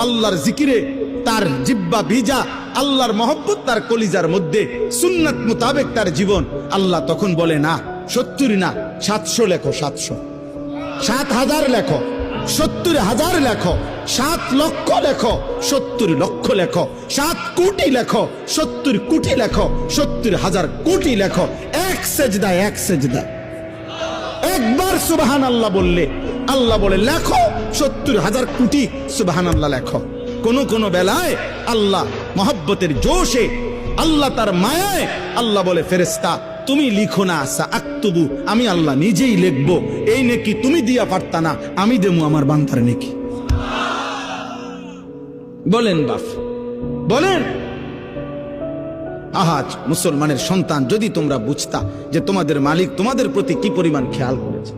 আল্লাহর জিকিরে তার জিব্বা ভিজা, আল্লাহর মহব্বত তার কলিজার মধ্যে, সুন্নাত মোতাবেক তার জীবন, আল্লাহ তখন বলে না 70 না 700 লেখো, 700, 7,000 লেখো, 70,000 লেখো, 7 লক্ষ লেখো, 70 লক্ষ লেখো, 7 কোটি লেখো, 70 কোটি লেখো, 70,000 কোটি লেখো। এক সেজদায়, এক সেজদায় একবার সুবহানাল্লাহ বললে আল্লাহ বলে লেখো 70,000 কোটি সুবহানাল্লাহ লেখো। কোন কোন বেলায় আল্লাহ মহব্বতের জোশে, আল্লাহ তার মায়ায় আল্লাহ বলে ফেরেশতা তুমি লিখো না, সাআক্তুবু, আমি আল্লাহ নিজেই লিখবো। এই নেকি তুমি দিয়া পারতা না, আমি দেবো আমার বান্দার নেকি। বলেন বাপ, বলেন। আহাজ মুসলমানের সন্তান, যদি তোমরা বুঝতা যে তোমাদের মালিক তোমাদের প্রতি কি পরিমাণ খেয়াল করেছে।